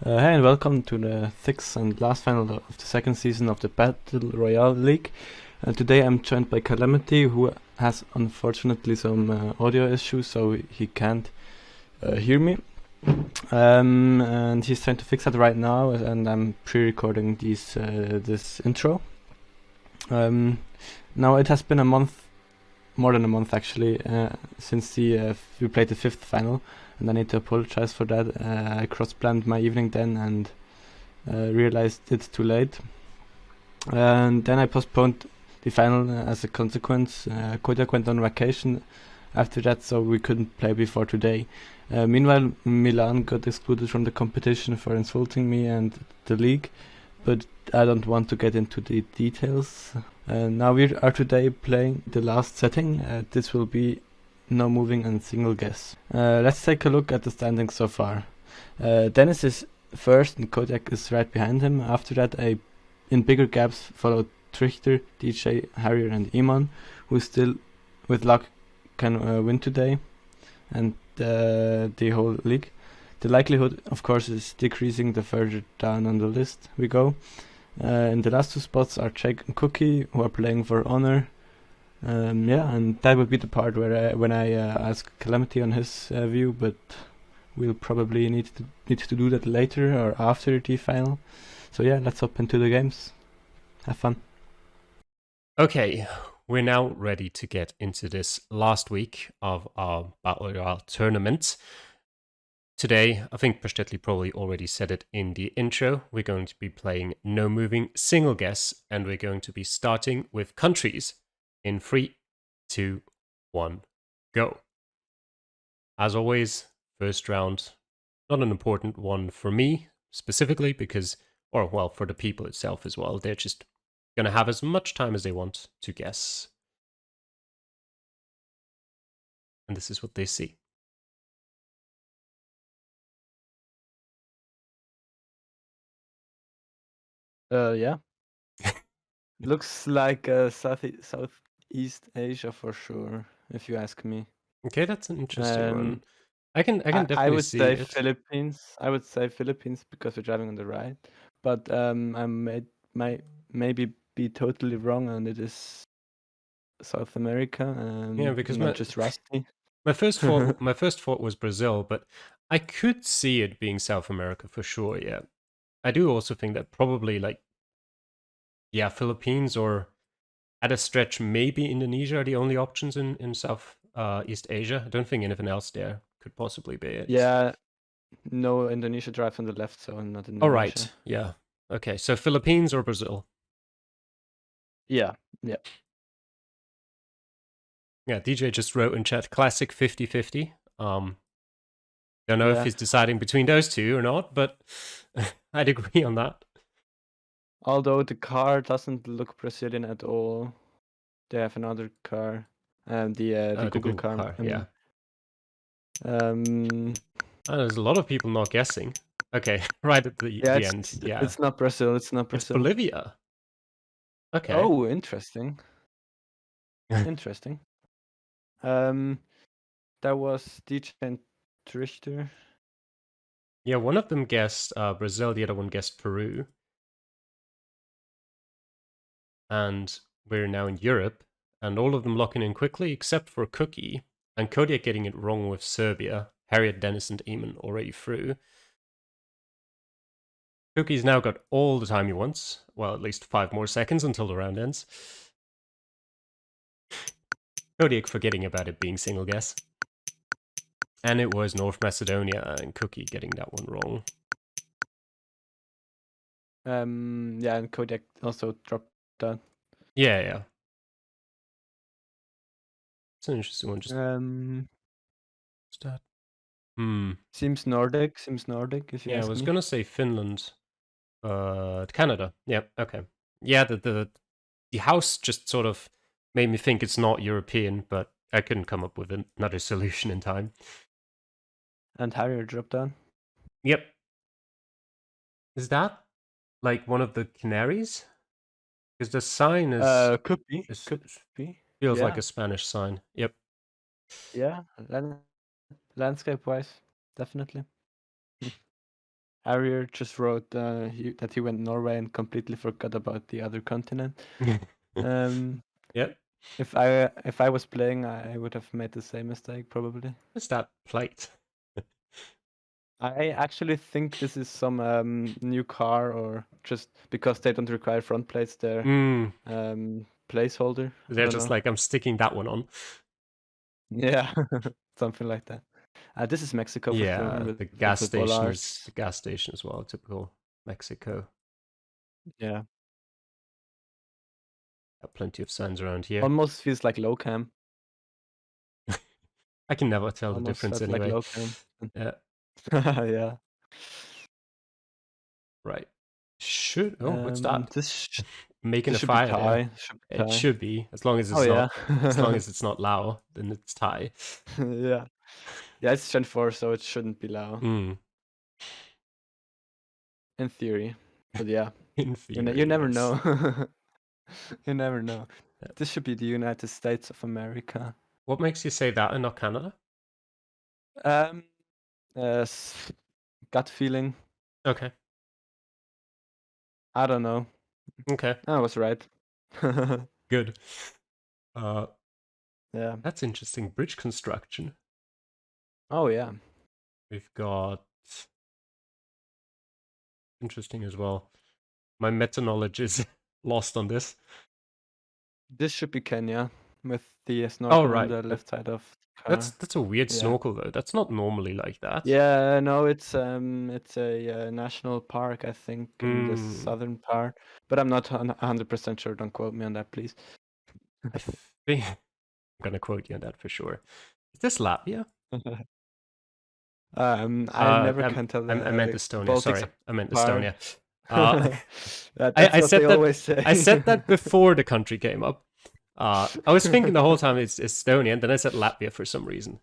Hey and welcome to the sixth and last final of the second season of the Battle Royale League. Today I'm joined by Calamity, who has unfortunately some audio issues, so he can't hear me. And he's trying to fix that right now, and I'm pre-recording this intro. Now it has been a month, more than a month actually, since we played the fifth final. And I need to apologize for that. I cross-planned my evening then and realized it's too late. And then I postponed the final as a consequence. Kodiak went on vacation after that, so we couldn't play before today. Meanwhile, Milan got excluded from the competition for insulting me and the league, but I don't want to get into the details. Now we are today playing the last setting. This will be no moving and single guess. Let's take a look at the standings so far. Dennis is first and Kodiak is right behind him. After that, in bigger gaps followed Trichter, DJ, Harrier and Iman, who still, with luck, can win today and the whole league. The likelihood, of course, is decreasing the further down on the list we go. In the last two spots are Jake and Cookie, who are playing for honor. And that would be the part where when I ask Calamity on his view, but we'll probably need to do that later or after the final. So yeah, let's hop into the games. Have fun. Okay, we're now ready to get into this last week of our Battle Royale tournament. Today, I think Pastetli probably already said it in the intro, we're going to be playing no moving single guess, and we're going to be starting with countries. In 3, 2, 1, go. As always, first round, not an important one for me specifically because, for the people itself as well. They're just going to have as much time as they want to guess. And this is what they see. Yeah. Looks like Southeast Asia for sure, if you ask me. Okay, that's an interesting one. I can definitely I would see say it. Philippines. I would say Philippines because we're driving on the right. But I might maybe be totally wrong, and it is South America. Yeah, because I'm just rusty. my first thought was Brazil, but I could see it being South America for sure. Yeah, I do also think that probably Philippines or at a stretch maybe Indonesia are the only options in South East Asia. I don't think anything else there could possibly be it. Yeah, no, Indonesia drives on the left, so not Indonesia. All right. Yeah. Okay. So Philippines or Brazil? Yeah. Yeah. DJ just wrote in chat classic 50-50. Don't know if he's deciding between those two or not, but I'd agree on that. Although the car doesn't look Brazilian at all. They have another car, the Google car. Yeah. There's a lot of people not guessing. Okay, right at the end. Yeah, it's not Brazil. It's Bolivia. Okay. Oh, interesting. Interesting. That was DJ and Trichter. Yeah, one of them guessed Brazil, the other one guessed Peru. And we're now in Europe, and all of them locking in quickly except for Cookie, and Kodiak getting it wrong with Serbia. Harriet, Dennis, and Eamon already through. Cookie's now got all the time he wants. Well, at least 5 more seconds until the round ends. Kodiak forgetting about it being single guess. And it was North Macedonia, and Cookie getting that one wrong. Yeah, and Kodiak also dropped that. Yeah. It's an interesting one. Just start. Seems Nordic. If you ask me. Yeah, I was gonna say Finland. Canada. Yeah. Okay. Yeah. The house just sort of made me think it's not European, but I couldn't come up with another solution in time. And Harrier dropped down. Yep. Is that like one of the Canaries? Because the sign is could be. Feels like a Spanish sign. Yep. Yeah, landscape-wise, definitely. Arier just wrote that he went Norway and completely forgot about the other continent. Yep. If I was playing, I would have made the same mistake probably. What's that plate? I actually think this is some new car, or just because they don't require front plates, they're placeholder. I They're don't just know. like, I'm sticking that one on. Yeah, something like that. This is Mexico for sure. Yeah, With the gas the station bollards. is the gas station as well. Typical Mexico. Yeah, Got plenty of signs around here. almost feels like low cam. I can never tell the Almost difference felt like anyway. low cam. Yeah. Yeah. Right. What's that? Making This a should be fire there. tie. It should be, as long as it's Oh yeah. not, as long as it's not Lao, then it's Thai. Yeah. Yeah, it's Gen 4, so it shouldn't be Lao. In theory. But yeah. In theory, You never yes. know. You never know. Yeah. This should be the United States of America. What makes you say that and not Canada? Gut feeling. Okay. I don't know. Okay. I was right. Good. Yeah. That's interesting. Bridge construction. Oh yeah. We've got interesting as well. My meta knowledge is lost on this. This should be Kenya with the snorkel right. on the left side of the car. That's a weird snorkel though. That's not normally like that. Yeah, no, it's a national park, I think, in the southern part, but I'm not 100% sure. Don't quote me on that, please. I think I'm gonna quote you on that for sure. Is this Latvia? I never can tell. I meant Estonia. Baltics Sorry, I meant apart. Estonia. That's I what said they that. always say. I said that before the country came up. I was thinking the whole time it's Estonia, and then I said Latvia for some reason.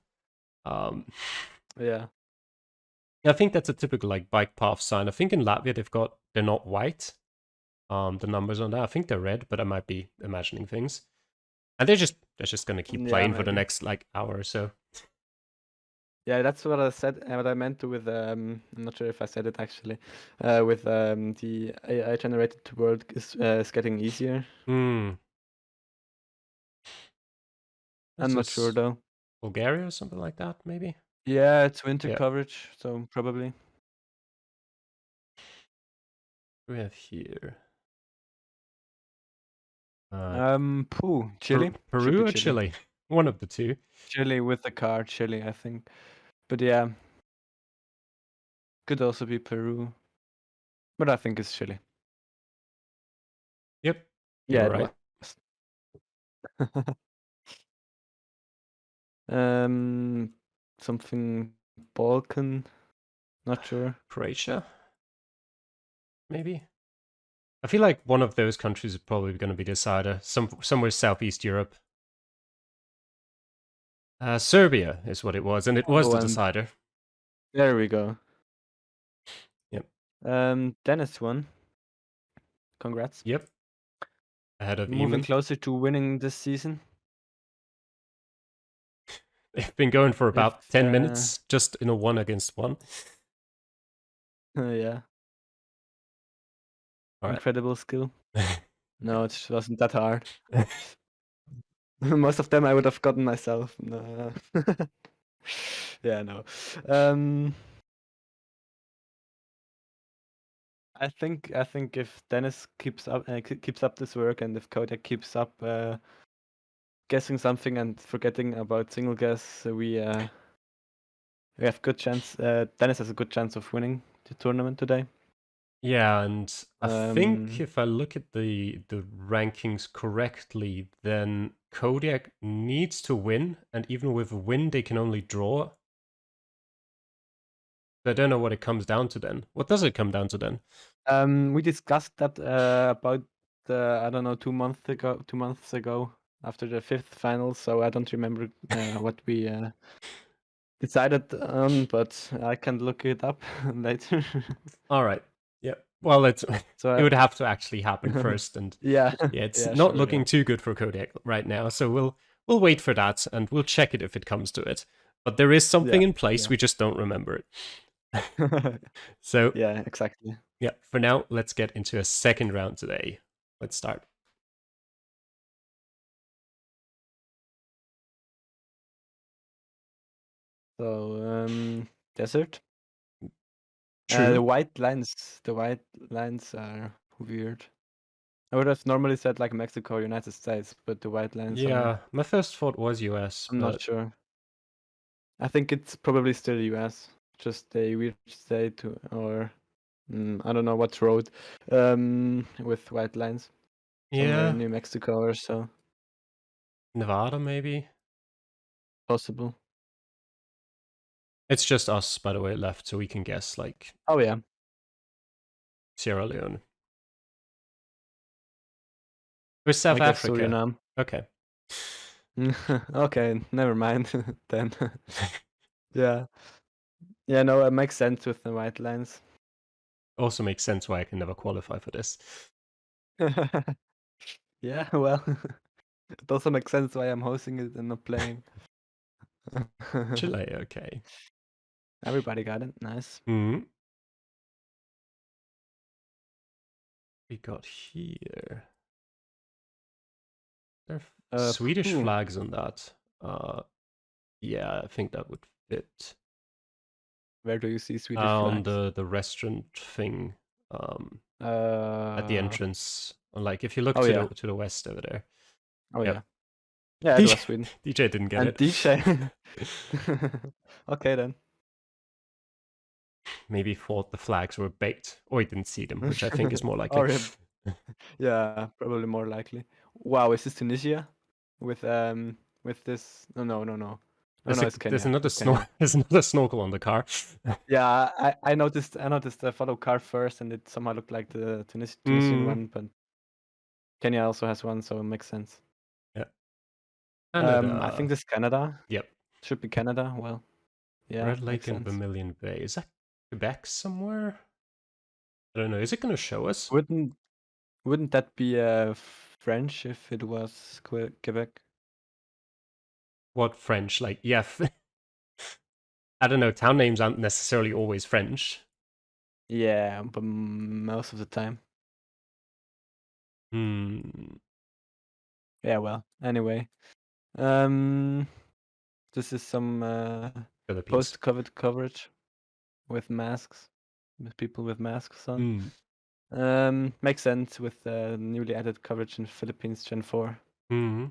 Yeah. I think that's a typical like bike path sign. I think in Latvia they're not white. The numbers on that, I think they're red, but I might be imagining things. And they're just gonna keep playing for the next like hour or so. Yeah, that's what I said. What I meant to with I'm not sure if I said it actually. With the AI generated world is getting easier. I'm not sure though. Bulgaria or something like that, maybe. Yeah, it's winter coverage, so probably. We have here. Chile. Peru or Chile? One of the two. Chile with the car, Chile, I think. But yeah, could also be Peru. But I think it's Chile. Yep. Yeah, right. Something Balkan. Not sure. Croatia? Maybe? I feel like one of those countries is probably going to be the decider. Somewhere Southeast Europe. Serbia is what it was, and it was the decider. There we go. Yep. Dennis won. Congrats. Yep. Ahead of Moving Eamon. Closer to winning this season. They've been going for about 10 minutes, just in a 1-against-1. Yeah. All right. Incredible skill. No, it wasn't that hard. Most of them I would have gotten myself. No. Yeah, no. I think if Dennis keeps up this work, and if Kodak keeps up guessing something and forgetting about single guess, we have good chance. Dennis has a good chance of winning the tournament today. Yeah, and I think if I look at the rankings correctly, then Kodiak needs to win, and even with a win, they can only draw. I don't know what it comes down to then. What does it come down to then? We discussed that about I don't know 2 months ago after the 5th final, so I don't remember what we decided on, but I can look it up later. All right. Yeah. Well, it would have to actually happen first, and it's not looking too good for Kodiak right now. So we'll wait for that, and we'll check it if it comes to it. But there is something in place. We just don't remember it. So, Yeah, exactly. yeah, for now, let's get into a second round today. Let's start. So, desert. True. The white lines are weird. I would have normally said like Mexico or United States, but the white lines are, Yeah, my first thought was US, I'm not but sure. I think it's probably still US, just a weird state or I don't know what road with white lines. Somewhere in yeah, New Mexico or so. Nevada maybe. Possible. It's just us, by the way, left, so we can guess like Oh yeah. Sierra Leone. Or South I guess Africa. Suriname. Okay. Okay, never mind then. Yeah. Yeah, no, it makes sense with the white lines. Also makes sense why I can never qualify for this. Yeah, well, it also makes sense why I'm hosting it and not playing. Chile, okay. Everybody got it. Nice. Hmm. We got here. There are Swedish Phew. flags on that. Yeah, I think that would fit. Where do you see Swedish On flags? the restaurant thing, at the Uh, entrance. Like if you look oh yeah. to the west over there. Oh Yep. yeah. Yeah, it was Sweden. DJ didn't get And it. DJ. Okay then. Maybe he thought the flags were baked, or he didn't see them, which I think is more likely. Or yeah, probably more likely. Wow, is this Tunisia? With this? No. It's There's Kenya. another It's Kenya. there's another snorkel on the car. Yeah, I noticed the photo car first, and it somehow looked like the Tunisian one, but Kenya also has one, so it makes sense. Yeah. I Canada. think this is Canada. Yep. Should be Canada. Well, yeah, Red Lake makes and sense. Vermilion Bay. Is that Quebec somewhere? I don't know. Is it going to show us? Wouldn't that be French if it was Quebec? What French? Like, yeah. I don't know. Town names aren't necessarily always French. Yeah, but most of the time. Hmm. Yeah, well, anyway. Um, this is some Philippines. post-COVID coverage with masks, with people with masks on. Hmm. Makes sense with the newly added coverage in Philippines Gen 4. Hmm.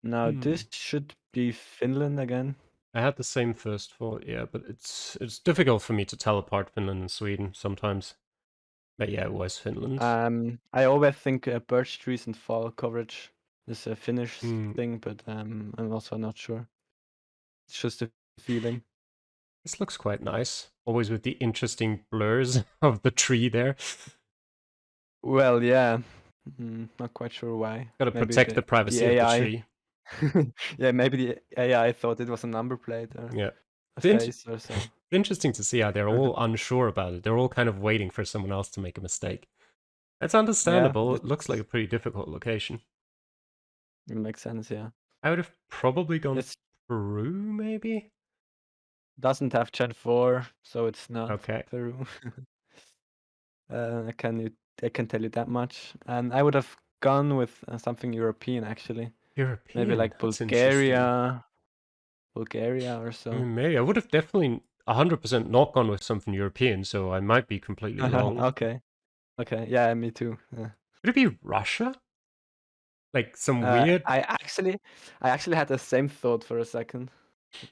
Now this should be Finland again. I had the same first thought, yeah, but it's difficult for me to tell apart Finland and Sweden sometimes. But yeah, it was Finland. I always think birch trees and fall coverage is a Finnish Hmm. thing, but I'm also not sure. It's just a feeling. This looks quite nice. Always with the interesting blurs of the tree there. Well, yeah. Not quite sure why. Gotta Maybe protect the privacy of the AI. tree. Yeah, maybe the AI thought it was a number plate or Yeah. a face or so. Interesting to see how they're all unsure about it. They're all kind of waiting for someone else to make a mistake. That's understandable. Yeah, It looks like a pretty difficult location. it makes sense, yeah. I would have probably gone It Peru, maybe? doesn't have Gen 4, so it's not Okay. Peru. I can tell you that much. And I would have gone with something European actually. European. Maybe like That's interesting. Bulgaria or so. Maybe. I would have definitely 100% not gone with something European, so I might be completely wrong. Okay. Yeah, me too. Yeah. Could it be Russia? Like some weird. I actually had the same thought for a second.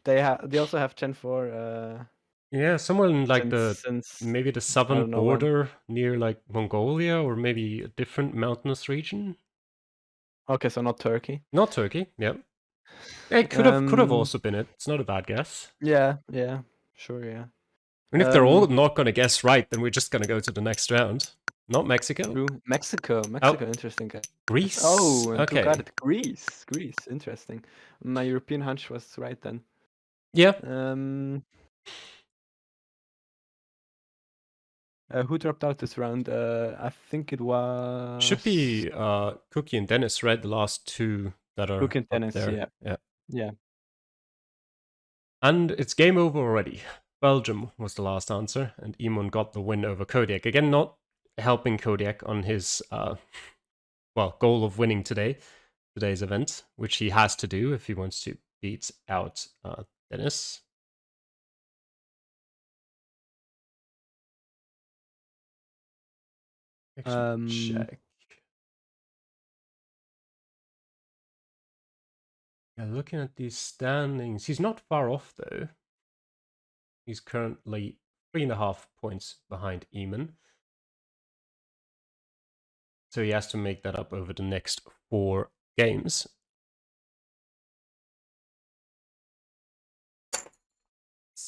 They also have Gen 4 Yeah, somewhere in like since maybe the I southern don't know when. border near like Mongolia or maybe a different mountainous region. Okay, so not Turkey. Not Turkey. Yeah. It could have also been it. It's not a bad guess. Yeah, sure, yeah. And if they're all not going to guess right, then we're just going to go to the next round. Not Mexico. True. Mexico, Oh, interesting guess. Greece. Oh, and Okay. who got it? Greece, interesting. My European hunch was right then. Yeah. Who dropped out this round? I think it was Should be Cookie and Dennis, right? The last two that are Cookie and up Dennis. there. Yeah. And it's game over already. Belgium was the last answer, and Eamon got the win over Kodiak. Again, not helping Kodiak on his goal of winning today's event, which he has to do if he wants to beat out Dennis. Actually, check. Yeah, looking at these standings, he's not far off though. He's currently 3.5 points behind Eamon. So he has to make that up over the next 4 games.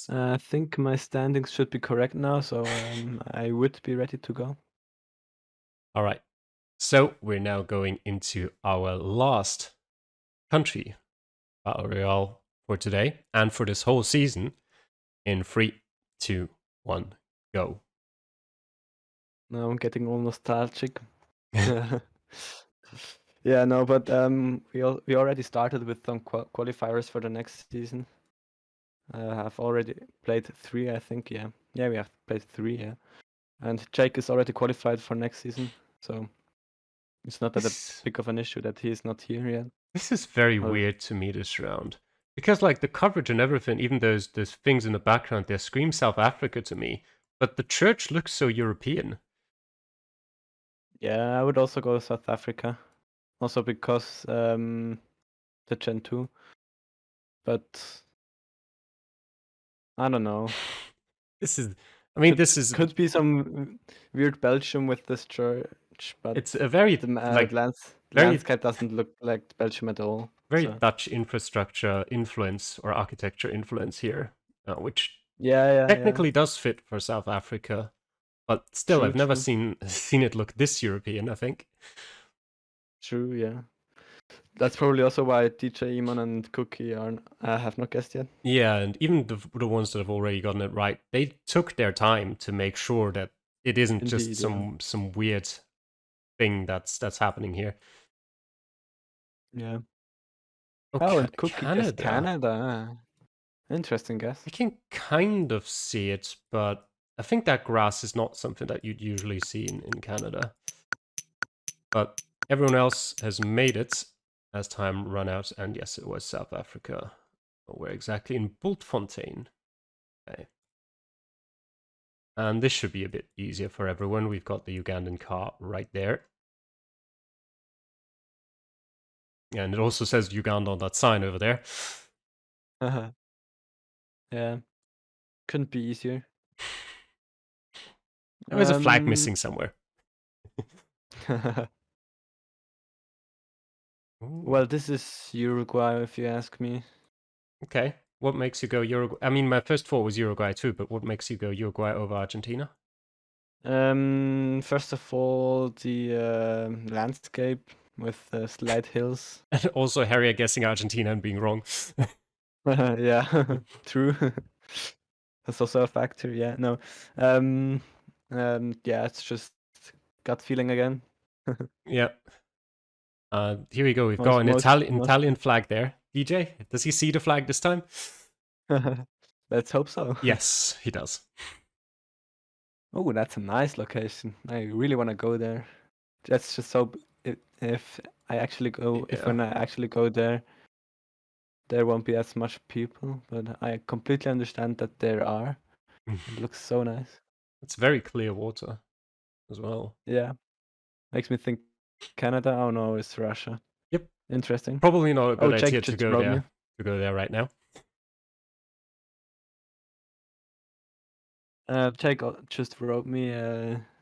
I think my standings should be correct now, so I would be ready to go. All right. So we're now going into our last country Battle Royale for today and for this whole season in 3, 2, 1, go. Now I'm getting all nostalgic. Yeah, no, but we already started with some qualifiers for the next season. I've already played 3, I think. Yeah, we have played 3. Yeah, and Jake is already qualified for next season, so it's not that big of an issue that he is not here yet. This is very weird to me this round. Because like the coverage and everything, even those things in the background, they scream South Africa to me. But the church looks so European. Yeah, I would also go South Africa. Also because the Gen 2. But I don't know. This could be some weird Belgium with this church, but it's a very landscape doesn't look like Belgium at all. Very Dutch infrastructure influence or architecture influence here, which technically does fit for South Africa, but still, I've never seen it look this European, I think. True, yeah. That's probably also why DJ, Eamon, and Cookie have not guessed yet. Yeah, and even the ones that have already gotten it right, they took their time to make sure that it isn't just some weird thing that's happening here. Yeah. Oh, and Cookie guessed Canada. Interesting guess. I can kind of see it, but I think that grass is not something that you'd usually see in Canada. But everyone else has made it as time run out, and yes, it was South Africa. Where exactly? In Bultfontein. Okay. And this should be a bit easier for everyone. We've got the Ugandan car right there. And it also says Uganda on that sign over there. Yeah. Couldn't be easier. There's a flag missing somewhere. Well, this is Uruguay, if you ask me. Okay. What makes you go Uruguay? I mean, my first thought was Uruguay too, but what makes you go Uruguay over Argentina? First of all, the landscape with slight hills. And also Harry guessing Argentina and being wrong. Yeah, true. That's also a factor. Yeah, no. Yeah, it's just gut feeling again. Yeah. Here we go. We've got an Italian flag there. DJ, does he see the flag this time? Let's hope so. Yes, he does. Oh, that's a nice location. I really want to go there. That's just so. If I actually go, when I actually go there, there won't be as much people. But I completely understand that there are. It looks so nice. It's very clear water as well. Yeah, makes me think Canada. Oh no, it's Russia. Yep. Interesting. Probably not a good idea to go there. To go there right now. Jake just wrote me.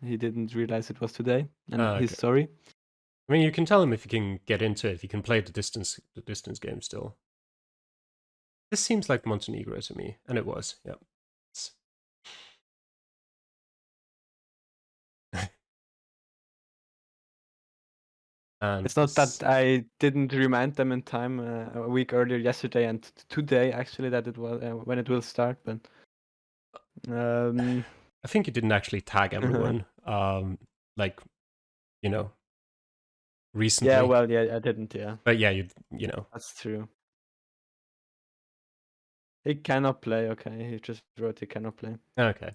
He didn't realize it was today, and he's sorry. I mean, you can tell him if he can get into it. He can play the distance game still. This seems like Montenegro to me, and it was. Yep. And it's not that I didn't remind them in time a week earlier yesterday and today actually that it was when it will start, but I think you didn't actually tag everyone. Like, you know, recently. Yeah, well, yeah, I didn't. Yeah, but yeah, you know, that's true. He cannot play, okay. He just wrote he cannot play. Okay.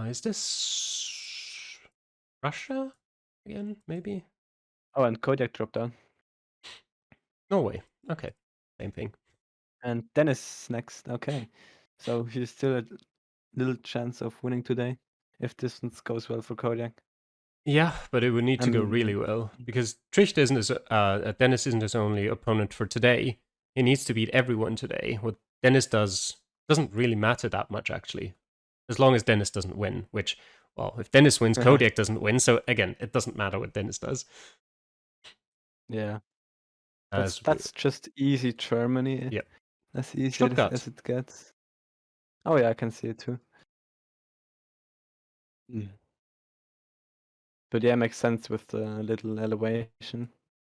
Is this Russia again, maybe? Oh, and Kodiak dropped out. Norway. Okay. Same thing. And Dennis next, okay. So he's still a little chance of winning today, if distance goes well for Kodiak. Yeah, but it would need to go really well, because Dennis isn't his only opponent for today. He needs to beat everyone today. What Dennis does doesn't really matter that much, actually, as long as Dennis doesn't win, which, well, if Dennis wins, Kodiak doesn't win, so again, it doesn't matter what Dennis does. Yeah. That's just easy Germany. Yep. As easy Stuttgart. as it gets. Oh yeah, I can see it too. But yeah, makes sense with the little elevation.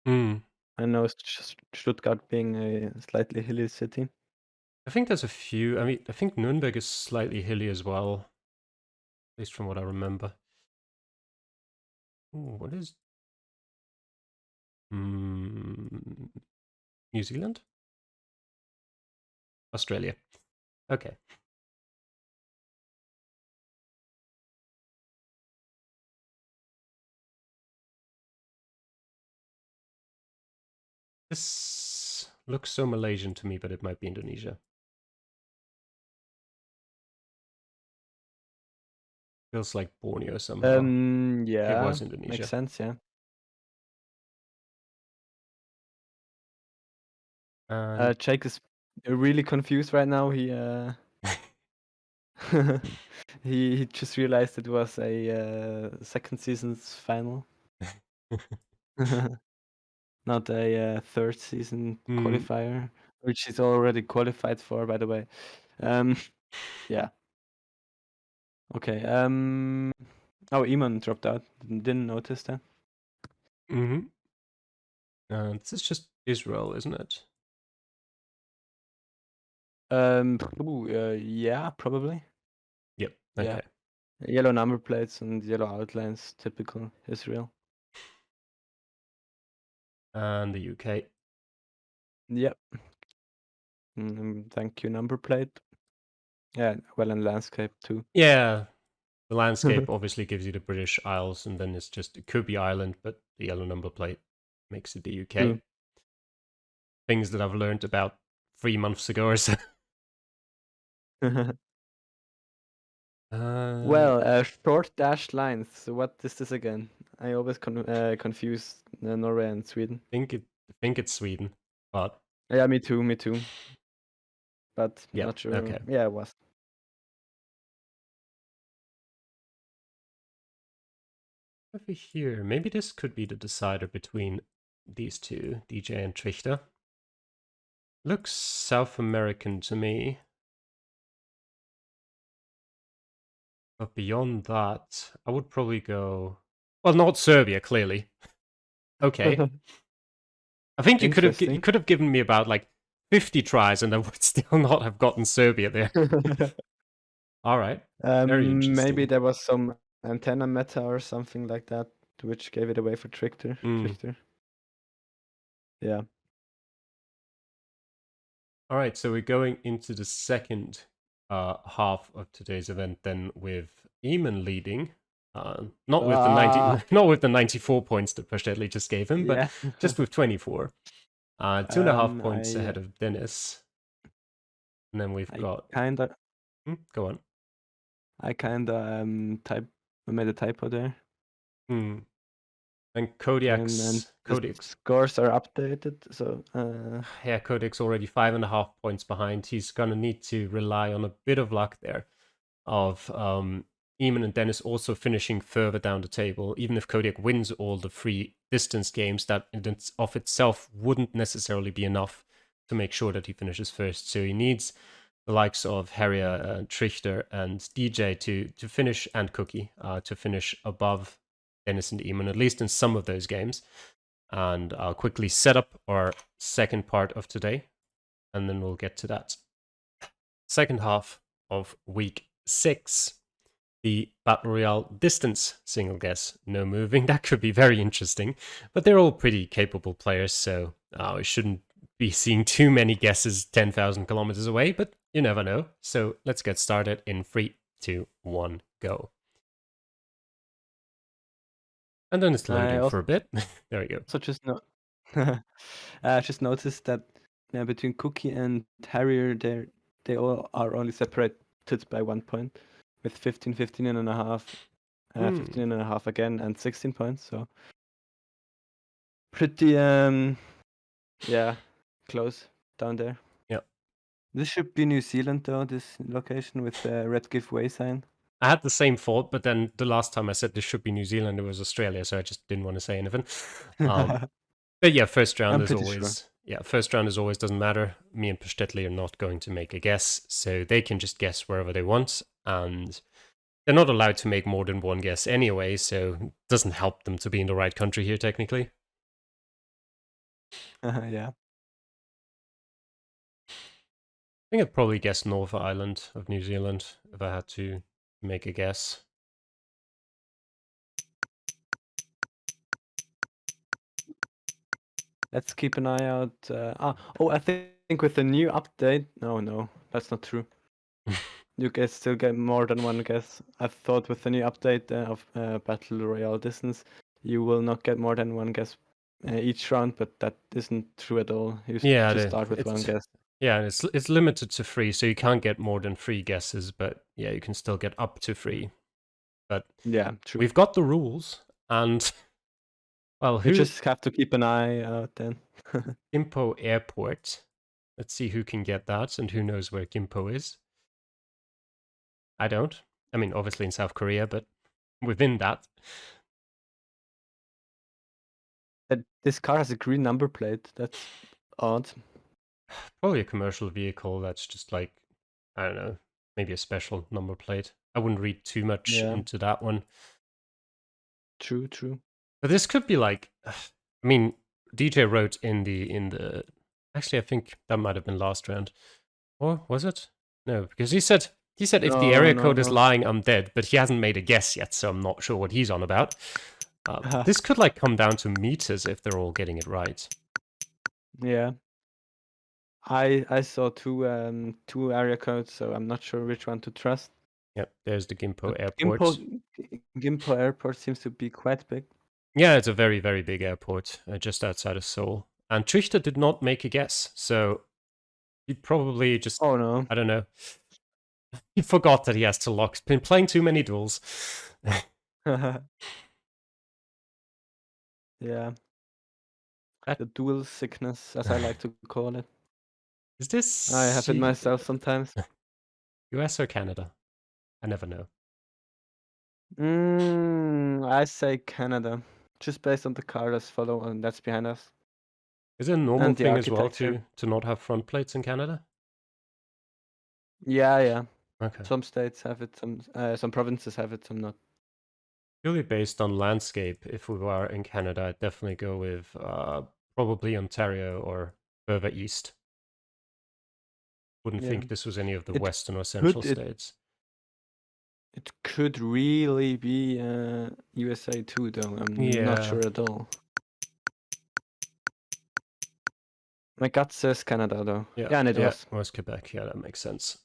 I know it's just Stuttgart being a slightly hilly city. I think there's a few. I mean, I think Nuremberg is slightly hilly as well, at least from what I remember. Ooh, what is... New Zealand? Australia. Okay. This looks so Malaysian to me, but it might be Indonesia. Feels like Borneo somehow. Yeah, it was Indonesia. Makes sense, yeah. Jake is really confused right now. He just realized it was a second season's final. Not a third season qualifier, which he's already qualified for, by the way. Yeah. Okay. Oh, Iman dropped out. Didn't notice that. This is just Israel, isn't it? Yeah, probably. Yep. Okay. Yeah. Yellow number plates and yellow outlines, typical Israel. And the UK. Yep. Thank you, number plate. Yeah, well, and landscape too. Yeah, the landscape obviously gives you the British Isles, and then it could be Ireland, but the yellow number plate makes it the UK. True. Things that I've learned about 3 months ago or so. Well, short dashed lines. So what is this again? I always confuse Norway and Sweden. I think it's Sweden, but yeah, me too. But yeah, not sure. okay. Yeah, it was. Over here, maybe this could be the decider between these two, DJ and Trichter. Looks South American to me. But beyond that, I would probably go... Well, not Serbia, clearly. Okay. I think you could have given me about like 50 tries and I would still not have gotten Serbia there. All right. Very interesting. Maybe there was some antenna meta or something like that, which gave it away for Trichter. Yeah. All right, so we're going into the second half of today's event then with Eamon leading. Not with the 94 points that Pashtetli just gave him, but just with 24. 2.5 points ahead of Dennis. And then we've got... go on. I kinda made a typo there. And Kodiak's scores are updated, so yeah, Kodiak's already 5.5 points behind. He's gonna need to rely on a bit of luck there of Eamon and Dennis also finishing further down the table. Even if Kodiak wins all the free distance games, that in of itself wouldn't necessarily be enough to make sure that he finishes first. So he needs the likes of Harrier, Trichter, and DJ to finish, and Cookie to finish above Dennis and Eamon, at least in some of those games. And I'll quickly set up our second part of today, and then we'll get to that. Second half of week 6, the Battle Royale distance single guess, no moving. That could be very interesting, but they're all pretty capable players, so it shouldn't be seeing too many guesses 10,000 kilometers away, but you never know. So let's get started in 3, 2, 1, go. And then it's loading for a bit. There we go. So I just noticed that between Cookie and Harrier, they all are only separated by 1 point, with 15, 15 and a half, 15 and a half again, and 16 points. So pretty, yeah, close down there. Yeah. This should be New Zealand though. This location with the red giveaway sign. I had the same thought, but then the last time I said this should be New Zealand, it was Australia, so I just didn't want to say anything. But yeah, first round is always sure. Yeah, first round is always doesn't matter. Me and Pastetli are not going to make a guess, so they can just guess wherever they want, and they're not allowed to make more than one guess anyway, so it doesn't help them to be in the right country here technically. Yeah. I think I'd probably guess North Island of New Zealand if I had to make a guess. Let's keep an eye out. I think with the new update. No, that's not true. You guys still get more than one guess. I thought with the new update of Battle Royale distance, you will not get more than one guess each round, but that isn't true at all. You just start with one guess. Yeah, it's limited to 3, so you can't get more than 3 guesses, but yeah, you can still get up to 3. But yeah, true. We've got the rules, and well, you just have to keep an eye out then. Gimpo Airport. Let's see who can get that and who knows where Gimpo is. I don't. I mean, obviously in South Korea, but within that. This car has a green number plate. That's odd. Probably a commercial vehicle that's just like, I don't know, maybe a special number plate. I wouldn't read too much into that one. True. But this could be like, I mean, DJ wrote in the. Actually, I think that might have been last round, or was it? No, because he said if the area code is lying, I'm dead. But he hasn't made a guess yet, so I'm not sure what he's on about. This could like come down to meters if they're all getting it right. Yeah. I saw two area codes, so I'm not sure which one to trust. Yep, there's the Gimpo Airport. Gimpo Airport seems to be quite big. Yeah, it's a very, very big airport just outside of Seoul. And Trichter did not make a guess, so he probably just... Oh no. I don't know. He forgot that he has to lock. He's been playing too many duels. Yeah. The dual sickness, as I like to call it. Is this... I have it myself sometimes. US or Canada? I never know. I say Canada. Just based on the car that's behind us. Is it a normal thing as well to not have front plates in Canada? Yeah. Okay. Some states have it, some provinces have it, some not. Purely based on landscape, if we were in Canada, I'd definitely go with probably Ontario or further east. Wouldn't think this was any of the western or central states. It could really be USA too, though. I'm not sure at all. My gut says Canada, though. Yeah, and it was Quebec. Yeah, that makes sense.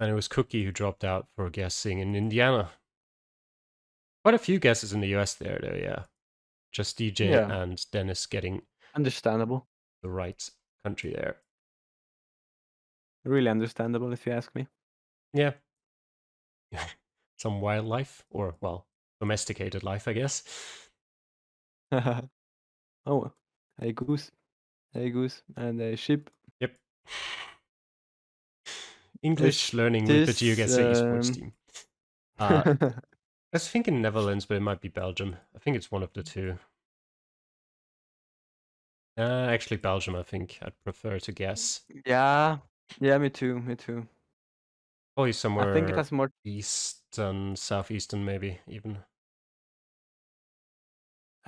And it was Cookie who dropped out for guessing in Indiana. Quite a few guesses in the US there, though, yeah. Just DJ and Dennis getting... Understandable. ...the right country there. Really understandable, if you ask me. Yeah. Some wildlife, or, well, domesticated life, I guess. Oh, a goose. A goose and a sheep. Yep. English learning with the Geoguessr esports team. I was thinking Netherlands, but it might be Belgium. I think it's one of the two. Actually, Belgium, I think I'd prefer to guess. Yeah, me too. Probably somewhere I think it has more eastern, southeastern, maybe even.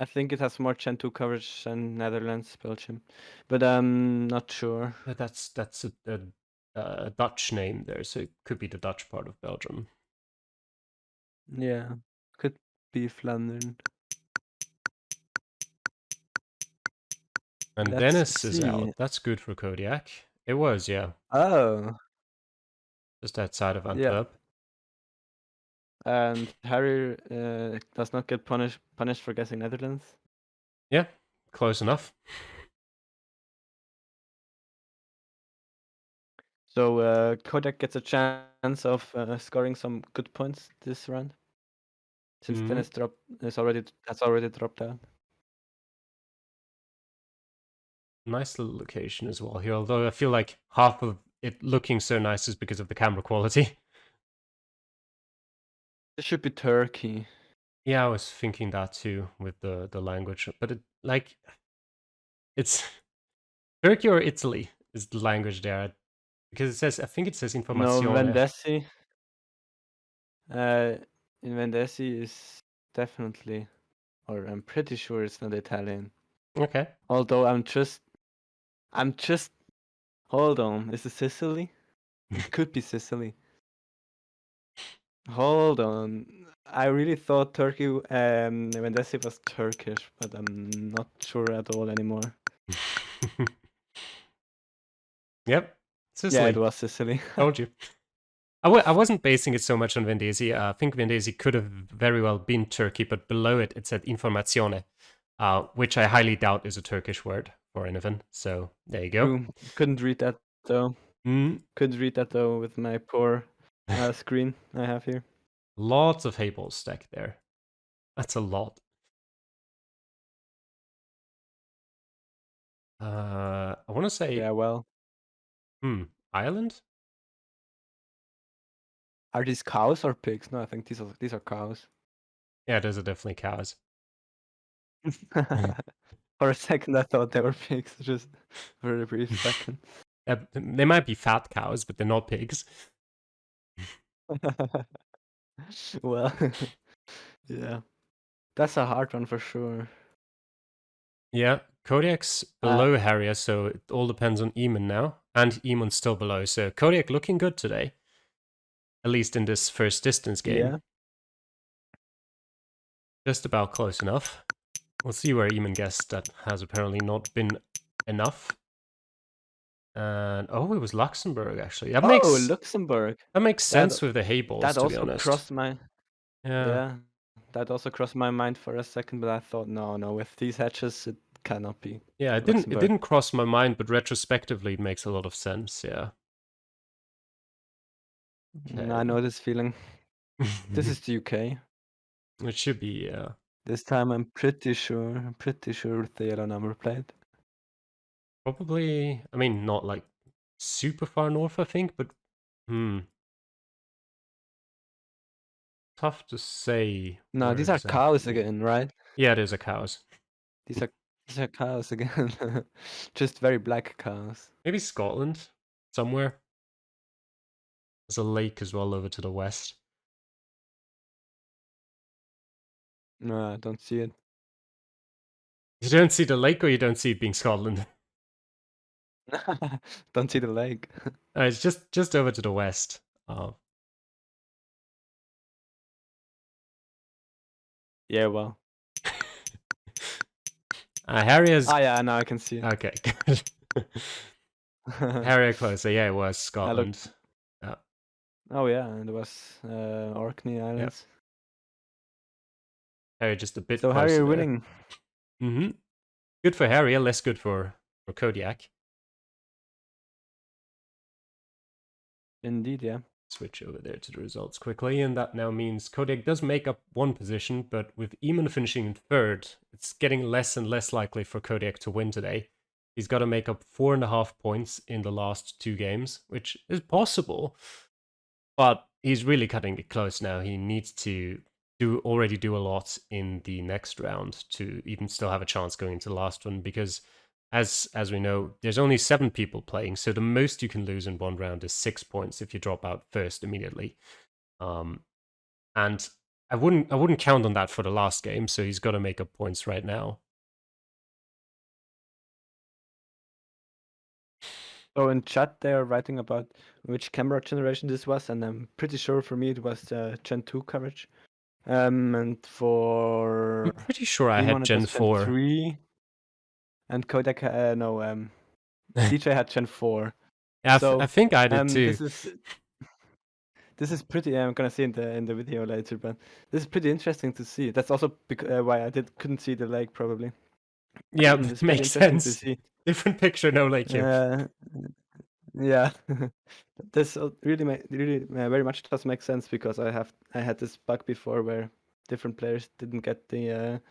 I think it has more Gen 2 coverage than Netherlands, Belgium, but I'm not sure. That's a Dutch name there, so it could be the Dutch part of Belgium. Yeah, could be Flandern. And Let's Dennis is see. out. That's good for Kodiak. It was, yeah. Oh, Just outside of yeah. Antwerp. And Harry does not get punished for guessing Netherlands. Yeah, close enough. So Kodak gets a chance of scoring some good points this round, since Dennis has already dropped out. Nice little location as well here, although I feel like half of it looking so nice is because of the camera quality. This should be Turkey. Yeah, I was thinking that too with the language, but it's Turkey or Italy is the language there, because I think it says No, informazione. Vendesi. In Vendesi is definitely, or I'm pretty sure it's not Italian. Okay. Although I'm just, hold on, is it Sicily? It could be Sicily. Hold on. I really thought Turkey, Vendesi was Turkish, but I'm not sure at all anymore. Yep. Sicily. Yeah, it was Sicily. Told you. I wasn't basing it so much on Vendesi. I think Vendesi could have very well been Turkey, but below it said informazione, which I highly doubt is a Turkish word for anything. So there you go. True. Couldn't read that though. Couldn't read that though with my poor screen I have here. Lots of hay balls stacked there. That's a lot. I want to say. Yeah, well. Ireland? Are these cows or pigs? No, I think these are cows. Yeah, those are definitely cows. For a second, I thought they were pigs, just for a brief second. They might be fat cows, but they're not pigs. Well, yeah. That's a hard one for sure. Yeah, Kodiak's below Harrier, so it all depends on Eamon now. And Eamon's still below, so Kodiak looking good today. At least in this first distance game. Yeah. Just about close enough. We'll see where Eamon guessed. That has apparently not been enough. And oh, it was Luxembourg actually. That Luxembourg. That makes sense with the hay balls. That to also be honest. crossed my. Yeah. That also crossed my mind for a second, but I thought, no, with these hatches, it cannot be. Yeah, it didn't cross my mind, but retrospectively, it makes a lot of sense. Yeah. Okay. I know this feeling. This is the UK. It should be, yeah. This time I'm pretty sure with the yellow number plate. Probably, I mean, not like super far north, I think, but tough to say. No, these are cows again, right? Yeah, those are cows. These are cows again. Just very black cows. Maybe Scotland, somewhere. There's a lake as well over to the west. No, I don't see it. You don't see the lake, or you don't see it being Scotland? Don't see the lake. It's just over to the west. Yeah, well. Harriers. Yeah, now I can see it. Okay, good. Harrier closer. Yeah, it was Scotland. Yeah. Oh yeah, and it was Orkney Islands. Yep. Harrier just a bit. So Harrier winning. Good for Harrier, less good for Kodiak. Indeed, yeah. Switch over there to the results quickly, and that now means Kodiak does make up one position, but with Eamon finishing in third, it's getting less and less likely for Kodiak to win today. He's got to make up 4.5 points in the last 2 games, which is possible, but he's really cutting it close now. He needs to already do a lot in the next round to even still have a chance going into the last one, because as we know, there's only 7 people playing, so the most you can lose in one round is 6 points if you drop out first immediately. And I wouldn't count on that for the last game, so he's got to make up points right now. So in chat they're writing about which camera generation this was, and I'm pretty sure for me it was Gen 2 coverage. And for I'm pretty sure I had Gen 4. and Kodak DJ had Gen 4. Yeah, So I think I did too. This is pretty. I'm gonna see in the video later, but this is pretty interesting to see. That's also why I couldn't see the lake probably. Yeah, It's pretty makes interesting sense. to see. Different picture, no lake here. Yeah, this really very much does make sense because I had this bug before where different players didn't get the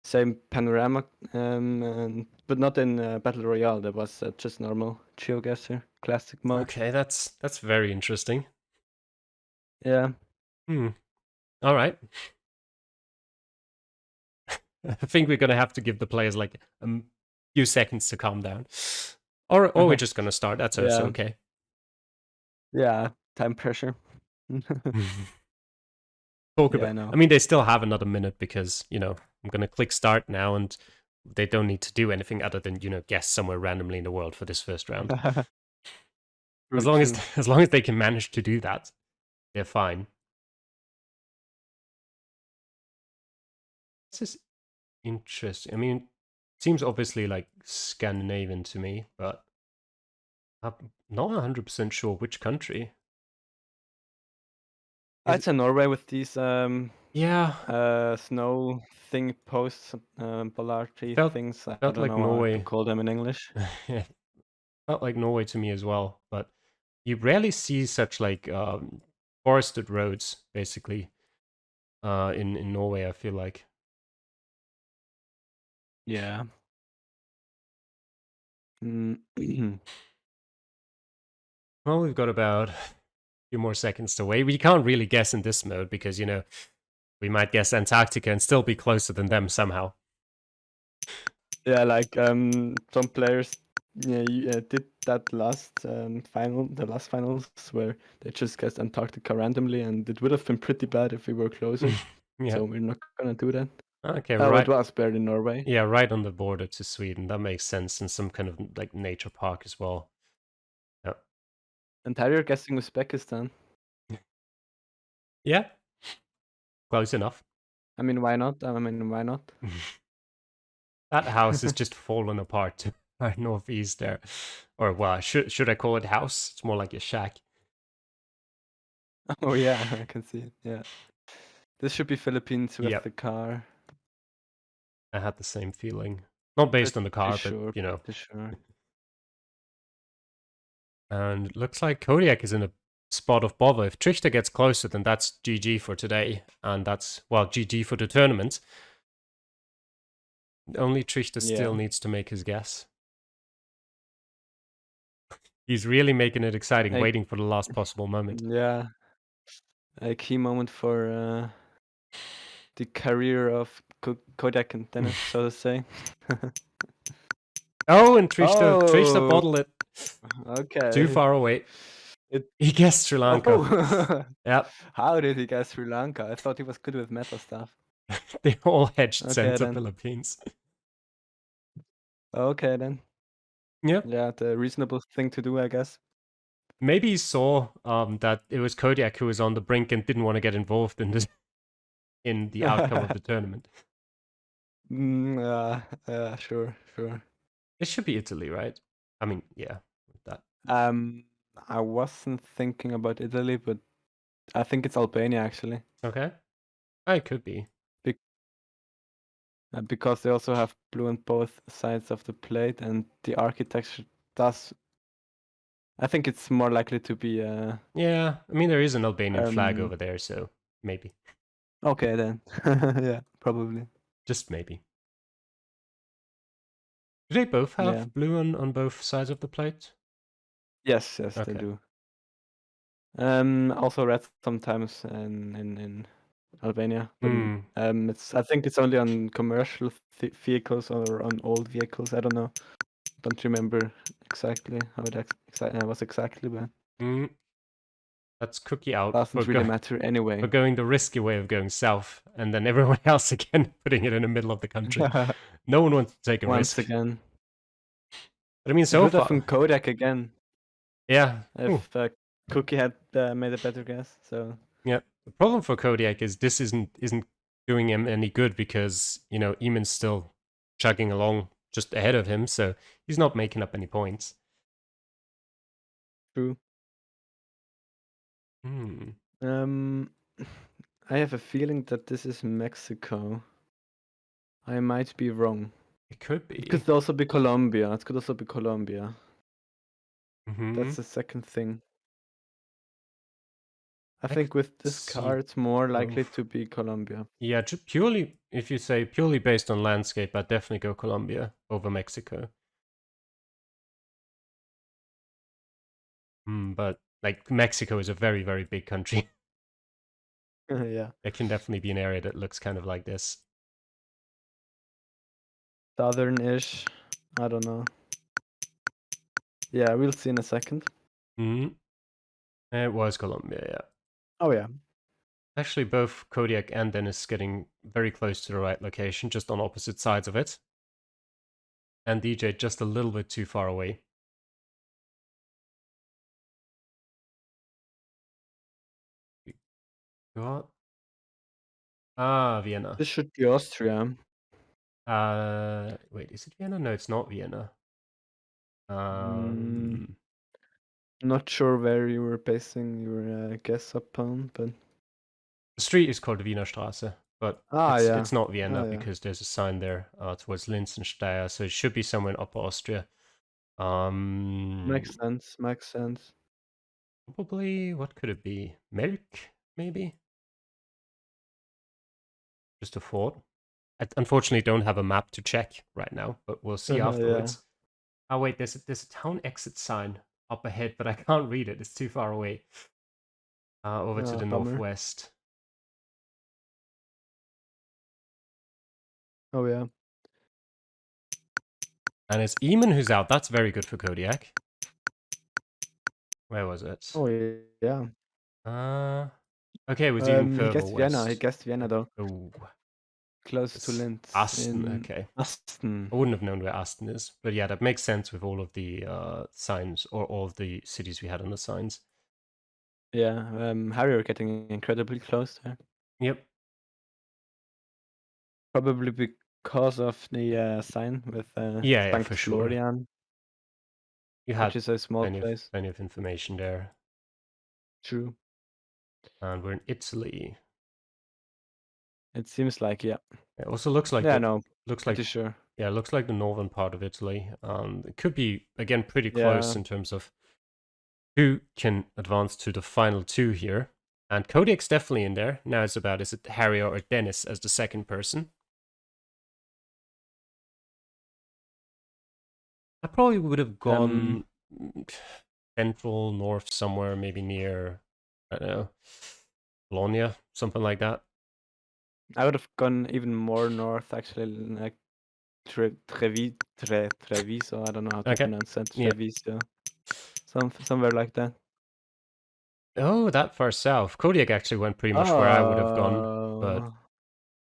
same panorama, but not in Battle Royale. There was just normal Geoguessr classic mode. Okay, that's very interesting. Yeah. All right. I think we're gonna have to give the players like a few seconds to calm down, or we're just gonna start. That's also okay. Yeah, time pressure. Talk about. I mean, they still have another minute because I'm gonna click start now, and they don't need to do anything other than guess somewhere randomly in the world for this first round. as long as they can manage to do that, they're fine. This is interesting. I mean, it seems obviously like Scandinavian to me, but I'm not 100% sure which country. It's in Norway with these snow thing posts, polarity things. I don't like know Norway. how to call them in English. Yeah, felt like Norway to me as well, but you rarely see such like forested roads basically in Norway, I feel like. Yeah. Well, we've got about a few more seconds to wait. We can't really guess in this mode because, we might guess Antarctica and still be closer than them somehow. Yeah, like some players did that last the last finals where they just guessed Antarctica randomly, and it would have been pretty bad if we were closer. Yeah. So we're not gonna do that. Okay, right. It was buried in Norway. Yeah, right on the border to Sweden. That makes sense, in some kind of like nature park as well. Yeah. And Harry, you're guessing Uzbekistan. Yeah. Close enough. I mean, why not? That house is just fallen apart northeast there. Or, well, should I call it house? It's more like a shack. Oh yeah, I can see it. Yeah. This should be Philippines with the car. I had the same feeling. Not based on the car, sure, but sure. And it looks like Kodiak is in a spot of bother. If Trichter gets closer, then that's GG for today. And that's, well, GG for the tournament. Only Trichter still needs to make his guess. He's really making it exciting, waiting for the last possible moment. Yeah. A key moment for the career of Kodak and Dennis, so to say. Oh, and Trichter bottled it. Okay. Too far away. He guessed Sri Lanka. Oh. Yep. How did he guess Sri Lanka? I thought he was good with meta stuff. They all hedged center Philippines. Okay then. Yep. Yeah, the reasonable thing to do, I guess. Maybe he saw that it was Kodiak who was on the brink and didn't want to get involved in this in the outcome of the tournament. Sure. It should be Italy, right? I mean, yeah, with that. I wasn't thinking about Italy, but I think it's Albania actually. Okay. It could be. Because they also have blue on both sides of the plate, and the architecture does. I think it's more likely to be. Yeah, I mean there is an Albanian flag over there, so maybe. Okay then. Yeah, probably. Just maybe. Do they both have blue on both sides of the plate? Yes, they do. Also red sometimes in Albania. I think it's only on commercial vehicles or on old vehicles. I don't know. Don't remember exactly how it was exactly, but that's cookie out. Doesn't really matter anyway. We're going the risky way of going south, and then everyone else again putting it in the middle of the country. No one wants to take a risk. Once again. But I mean, so far from Kodak again. Yeah. If Cookie had made a better guess, so. Yeah. The problem for Kodiak is this isn't doing him any good because Eamon's still chugging along just ahead of him, so he's not making up any points. True. I have a feeling that this is Mexico. I might be wrong. It could It be. could also be Colombia. It could also be Colombia. Mm-hmm. That's the second thing. I I think with this see car, it's more likely both. to be Colombia. Yeah, purely, if you say purely based on landscape, I'd definitely go Colombia over Mexico. But like Mexico is a very, very big country. Yeah. It can definitely be an area that looks kind of like this. Southern-ish. I don't know. Yeah, we'll see in a second. Mm-hmm. It was Colombia, yeah. Oh yeah. Actually, both Kodiak and Dennis getting very close to the right location, just on opposite sides of it. And DJ just a little bit too far away. What? Ah, Vienna. This should be Austria. Wait, is it Vienna? No, it's not Vienna. Not sure where you were basing your guess upon, but The street is called Wiener Straße, but yeah. it's not Vienna Yeah. because there's a sign there towards Linz and Steyr, so it should be somewhere in Upper Austria. Makes sense. Makes sense. Probably, what could it be? Milk, maybe? Just a thought. I unfortunately don't have a map to check right now, but we'll see Yeah. afterwards. Oh wait, there's a town exit sign up ahead, but I can't read it. It's too far away. Over to the Bummer. northwest. Oh yeah. And it's Eamon who's out. That's very good for Kodiak. Where was it? Oh yeah. Okay, it was even He further guessed Vienna. He west. guessed Vienna though. Oh, Close to it's Linz. Aston. In Okay. Aston. I wouldn't have known where Aston is, but yeah, that makes sense with all of the signs or all of the cities we had on the signs. Yeah. Harry are getting incredibly close there. Yep. Probably because of the sign with Yeah, St. for sure. Florian. You Which had is a small plenty place. of information there. True. And we're in Italy. It seems like, yeah. It also looks like pretty sure. Yeah, it looks like the northern part of Italy. It could be again pretty close in terms of who can advance to the final two here. And Kodiak's definitely in there. Now it's about, is it Harry or Dennis as the second person? I probably would have gone central, north, somewhere, maybe near, I don't know, Bologna, something like that. I would have gone even more north, actually, like Treviso. I don't know how to pronounce that. Treviso. Somewhere like that. Oh, that far south. Kodiak actually went pretty much where I would have gone, but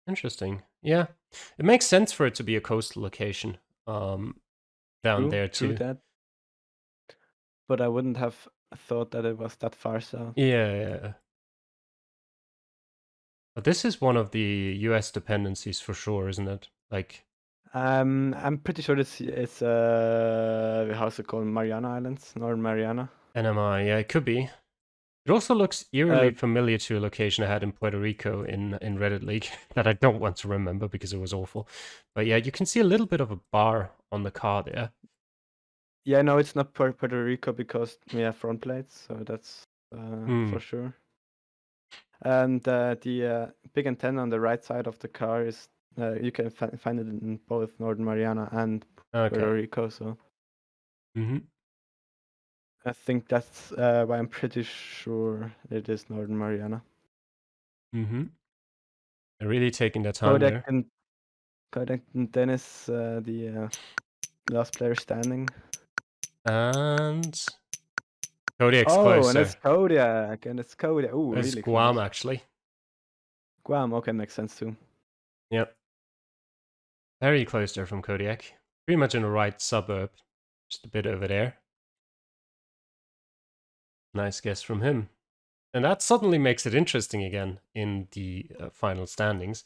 interesting. Yeah, it makes sense for it to be a coastal location down there too. True that. But I wouldn't have thought that it was that far south. Yeah. But this is one of the US dependencies for sure, isn't it? Like, I'm pretty sure it's how's it called? Mariana Islands, Northern Mariana. NMI, yeah, it could be. It also looks eerily familiar to a location I had in Puerto Rico in Reddit League that I don't want to remember because it was awful. But yeah, you can see a little bit of a bar on the car there. Yeah, no, it's not Puerto Rico because we have front plates, so that's for sure. And the big antenna on the right side of the car is you can find it in both Northern Mariana and Puerto Rico. So I think that's why I'm pretty sure it is Northern Mariana. They're really taking their time there. Kodak and Dennis, the last player standing. And Kodiak's closer. closer. And it's Kodiak. Ooh, it's really Guam, close. actually. Guam, okay, makes sense too. Yep. Very close there from Kodiak. Pretty much in the right suburb. Just a bit over there. Nice guess from him. And that suddenly makes it interesting again in the final standings.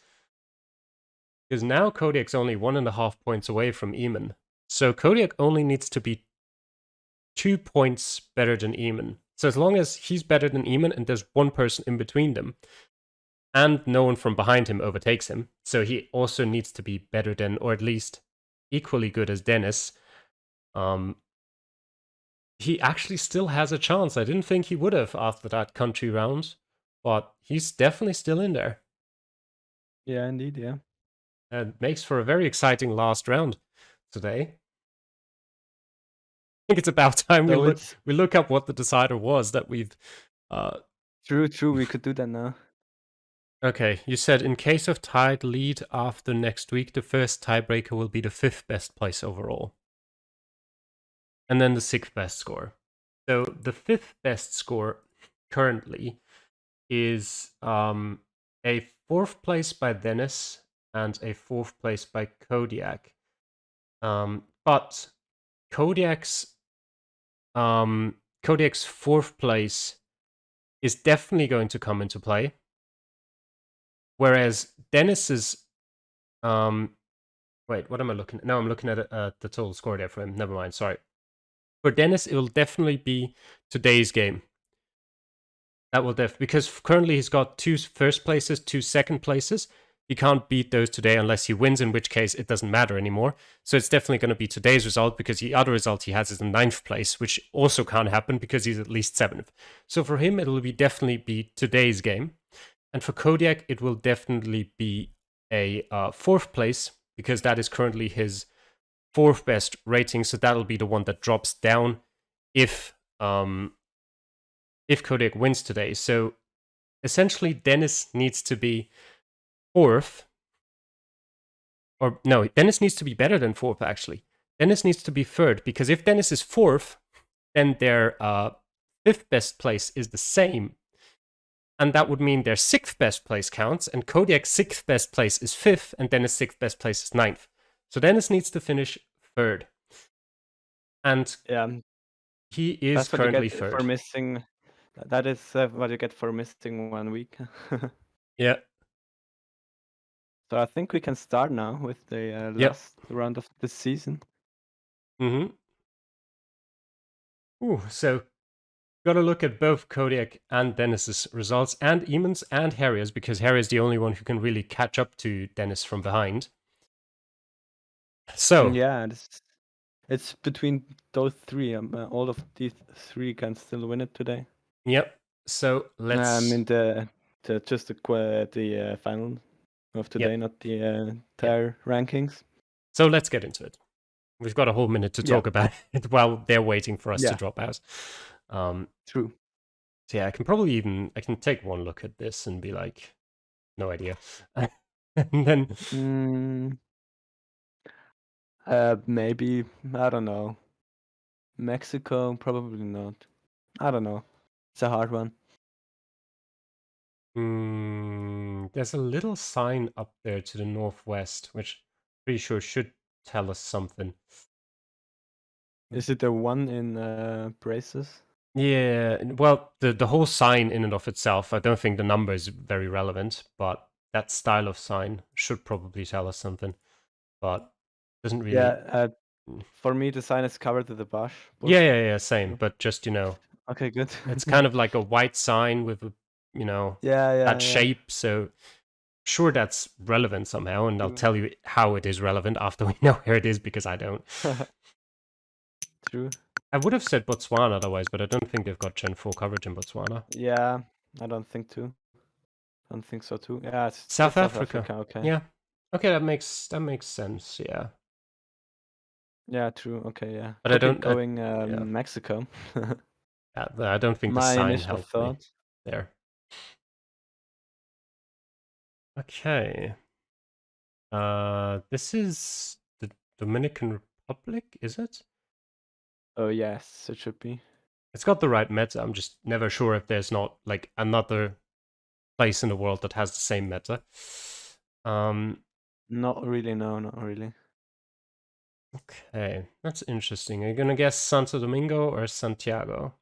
Because now Kodiak's only 1.5 points away from Eamon. So Kodiak only needs to be 2 points better than Eamon. So as long as he's better than Eamon and there's one person in between them, and no one from behind him overtakes him, so he also needs to be better than, or at least equally good as Dennis, he actually still has a chance. I didn't think he would have after that country round, but he's definitely still in there. Yeah, indeed, yeah. And makes for a very exciting last round today. I think it's about time So we look up what the decider was that we've... True, we could do that now. Okay, you said in case of tied lead after next week, the first tiebreaker will be the 5th best place overall. And then the 6th best score. So the 5th best score currently is a 4th place by Dennis and a 4th place by Kodiak. But Kodiak's 4th place is definitely going to come into play. Whereas Dennis's wait, what am I looking at? No, I'm looking at the total score there for him. Never mind, sorry. For Dennis, it will definitely be today's game. That will because currently he's got 2 first places, 2 second places. He can't beat those today unless he wins, in which case it doesn't matter anymore. So it's definitely going to be today's result, because the other result he has is in 9th place, which also can't happen because he's at least 7th. So for him, it'll definitely be today's game. And for Kodiak, it will definitely be a 4th place, because that is currently his 4th best rating. So that'll be the one that drops down if Kodiak wins today. So essentially, Dennis needs to be 4th. Or no, Dennis needs to be better than 4th, actually. Dennis needs to be 3rd, because if Dennis is 4th, then their 5th best place is the same. And that would mean their 6th best place counts, and Kodiak's 6th best place is 5th, and Dennis' 6th best place is 9th. So Dennis needs to finish 3rd. And yeah, he is currently 3rd. For missing. That is what you get for missing 1 week. Yeah. So I think we can start now with the last round of the season. Mm-hmm. Ooh, so got to look at both Kodiak and Dennis's results, and Eamon's and Harry's, because Harry is the only one who can really catch up to Dennis from behind. So yeah, it's between those 3. All of these 3 can still win it today. Yep. So let's. I mean the final of today, not the entire rankings. So let's get into it. We've got a whole minute to talk about it while they're waiting for us to drop out. True. So yeah, I can take one look at this and be like, no idea. And then maybe, I don't know. Mexico, probably not. I don't know. It's a hard one. There's a little sign up there to the northwest, which I'm pretty sure should tell us something. Is it the one in braces? Yeah, well, the whole sign in and of itself, I don't think the number is very relevant, but that style of sign should probably tell us something. But doesn't really. Yeah, for me the sign is covered with a bush. Yeah, same. But just Okay, good. It's kind of like a white sign with a that shape. So sure, that's relevant somehow, and I'll tell you how it is relevant after we know where it is, because I don't. True. I would have said Botswana otherwise, but I don't think they've got Gen 4 coverage in Botswana. Yeah, I don't think so too. Yeah, it's South Africa. Okay. Yeah. Okay, that makes sense. Yeah. Yeah, true. Okay, yeah. But I don't going Mexico. I don't think the sign helped me there. Okay. This is the Dominican Republic, is it? Oh yes, it should be. It's got the right meta. I'm just never sure if there's not like another place in the world that has the same meta. Not really, no, not really. Okay, that's interesting. Are you gonna guess Santo Domingo or Santiago?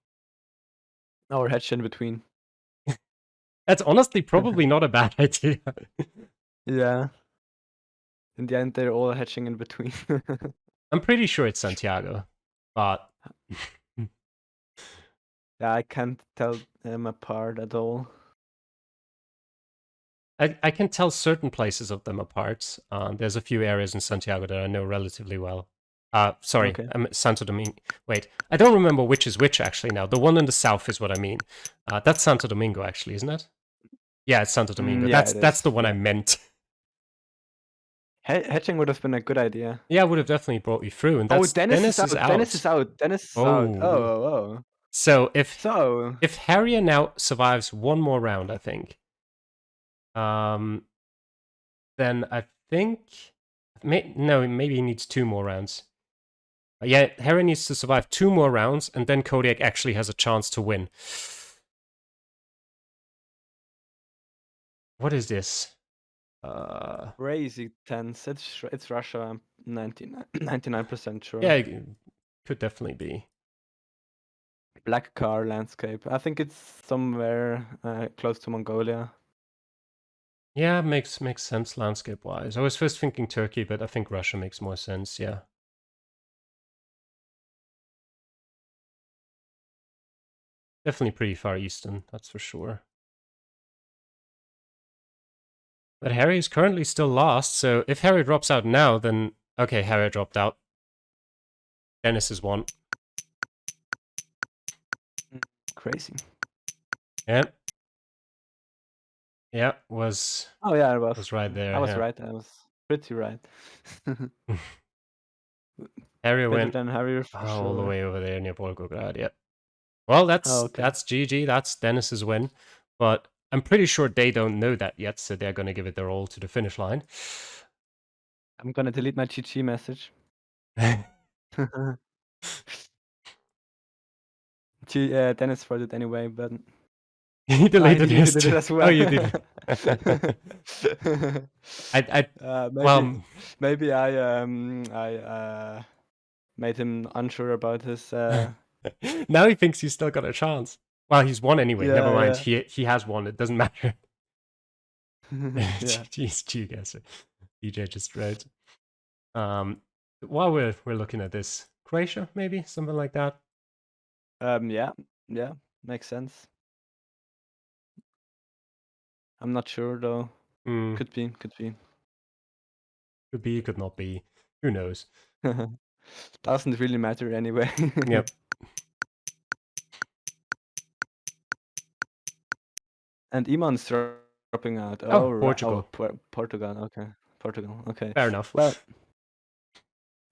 Or hedge in between. That's honestly probably not a bad idea. Yeah. in the end, they're all hatching in between. I'm pretty sure it's Santiago, but Yeah, I can't tell them apart at all. I can tell certain places of them apart. There's a few areas in Santiago that I know relatively well. Sorry, Okay. Santo Domingo. Wait, I don't remember which is which actually now. The one in the south is what I mean. That's Santo Domingo actually, isn't it? Yeah, it's Santo Domingo. Yeah, it That's is. the one I Yeah. meant. Hatching would have been a good idea. Yeah, would have definitely brought you through. And Oh, that's Dennis is out. Dennis is out. Dennis is out. Oh, Oh. so if So Harrier now survives one more round, I think, then I think maybe he needs 2 more rounds. Yeah, Harry needs to survive 2 more rounds, and then Kodiak actually has a chance to win. What is this? crazy tense. It's Russia. I'm 99% sure. Yeah, it could definitely be. Black car landscape. I think it's somewhere close to Mongolia. Yeah, makes sense landscape-wise. I was first thinking Turkey, but I think Russia makes more sense, yeah. Definitely pretty far eastern, that's for sure. But Harry is currently still lost, so if Harry drops out now, then... Okay, Harry dropped out. Dennis is won. Crazy. Yeah. Yeah, was... Oh yeah, I was. Was right there. I was yeah. right. I was pretty right. Harry Better went than Harrier for all the sure. way over there near Volgograd, yeah. Well, that's GG. That's Dennis's win. But I'm pretty sure they don't know that yet, so they're going to give it their all to the finish line. I'm going to delete my GG message. Dennis wrote it anyway, but... He deleted his did it as well. Oh, you did. Maybe I made him unsure about his. Now he thinks he's still got a chance. Well, he's won anyway. Yeah, Never mind. yeah. He has won. It doesn't matter. Yeah. Jeez, Geoguessr. DJ just wrote. While we're looking at this, Croatia maybe something like that. Yeah, makes sense. I'm not sure though. Could be. Could be, could not be. Who knows? Doesn't really matter anyway. Yep. And Iman's dropping out. Oh, Portugal. Portugal. Okay. Portugal. Okay. Fair enough. Well,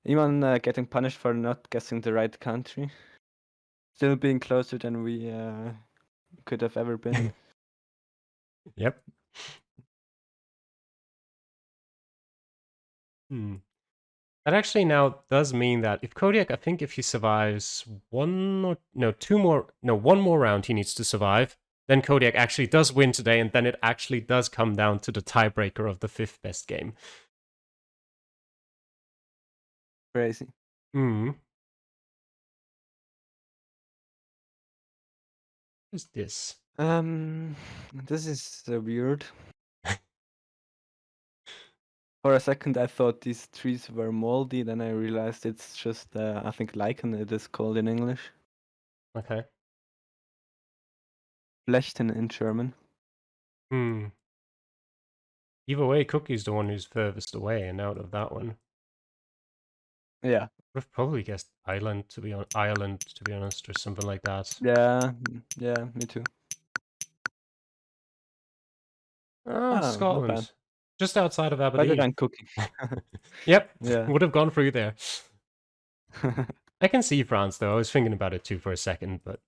Iman getting punished for not guessing the right country. Still being closer than we could have ever been. Yep. That actually now does mean that if Kodiak, I think if he survives one more round he needs to survive, then Kodiak actually does win today, and then it actually does come down to the tiebreaker of the 5th best game. Crazy. What is this? This is weird. For a second I thought these trees were moldy, then I realized it's just, I think lichen it is called in English. Okay. Flechten in German. Either way, Cookie's the one who's furthest away and out of that one. Yeah. I've probably guessed Ireland to be honest, or something like that. Yeah, me too. Scotland. Just outside of Aberdeen. Better than Cookie. Yep. Yeah. Would have gone through there. I can see France though. I was thinking about it too for a second, but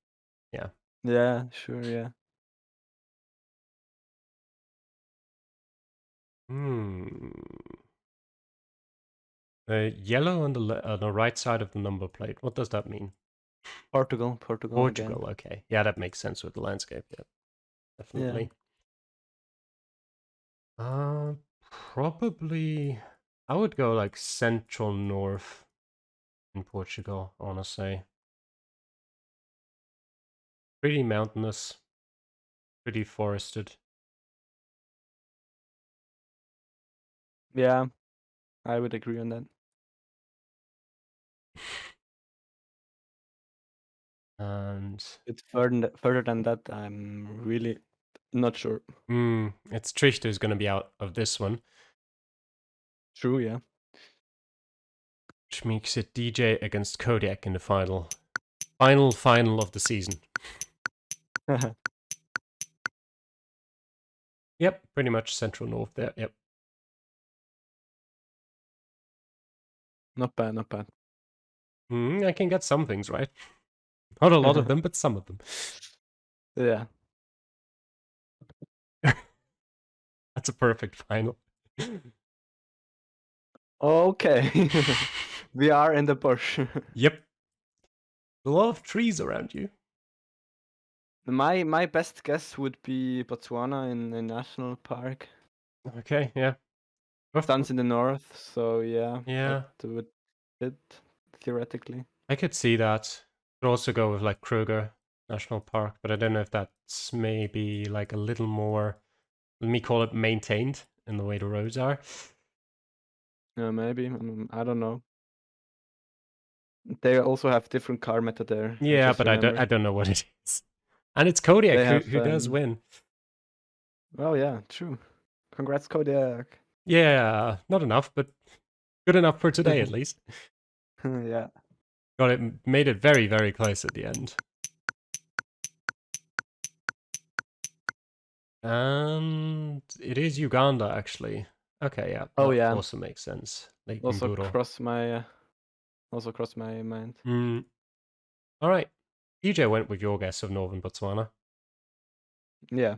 yeah. Yeah, sure, yeah. Yellow on the right side of the number plate. What does that mean? Portugal again. Okay. Yeah, that makes sense with the landscape. Yeah, definitely. Yeah. Probably I would go like central north in Portugal, honestly. Pretty mountainous, pretty forested. Yeah. I would agree on that. And It's further than that, I'm really not sure. it's Trichter who's going to be out of this one. True, yeah. Which makes it DJ against Kodiak in the final of the season. Yep, pretty much central north there. Yep. Not bad, not bad. I can get some things right. Not a lot of them, but some of them. Yeah. That's a perfect final. Okay. We are in the bush. Yep. A lot of trees around you. My best guess would be Botswana in a national park. Okay, yeah. Sun's in the north, so yeah. Yeah. That would fit, theoretically. I could see that. Could also go with like Kruger National Park, but I don't know if that's maybe like a little more, let me call it maintained in the way the roads are. Maybe. I don't know. They also have different car meta there. Yeah, but I don't know what it is. And it's Kodiak who does win. Oh yeah, true. Congrats, Kodiak. Yeah, not enough, but good enough for today at least. Yeah. Got it, made it very, very close at the end. And it is Uganda, actually. Okay, yeah. Oh yeah. Also makes sense. Like Also crossed my mind. All right. DJ went with your guess of Northern Botswana. Yeah.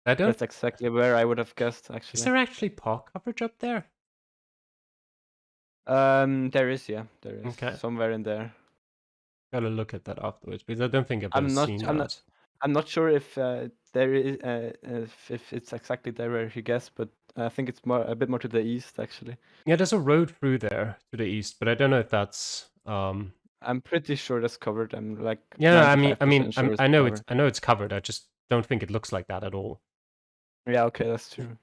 I don't. That's exactly where I would have guessed, actually. Is there actually park coverage up there? There is, yeah. There is. Okay. Somewhere in there. Gotta look at that afterwards, because I don't think I've ever seen that. I'm not sure if there is if it's exactly there where he guessed, but I think it's a bit more to the east, actually. Yeah, there's a road through there to the east, but I don't know if that's. I'm pretty sure that's covered. I'm like. Yeah, I mean, sure I know it's covered. I just don't think it looks like that at all. Yeah, okay, that's true.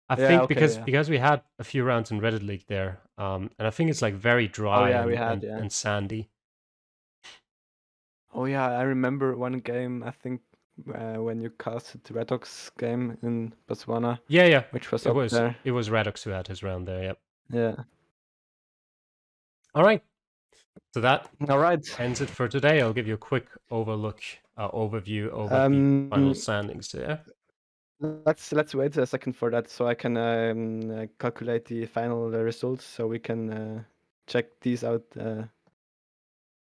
I think because we had a few rounds in Reddit League there, and I think it's like very dry and sandy. Oh yeah, I remember one game. I think when you casted the Redox game in Botswana. Yeah. Which was up there. It was Redox who had his round there. Yep. Yeah. All right. So that all ends it for today. I'll give you a quick overview over the final standings there. Let's wait a second for that, so I can calculate the final results, so we can check these out.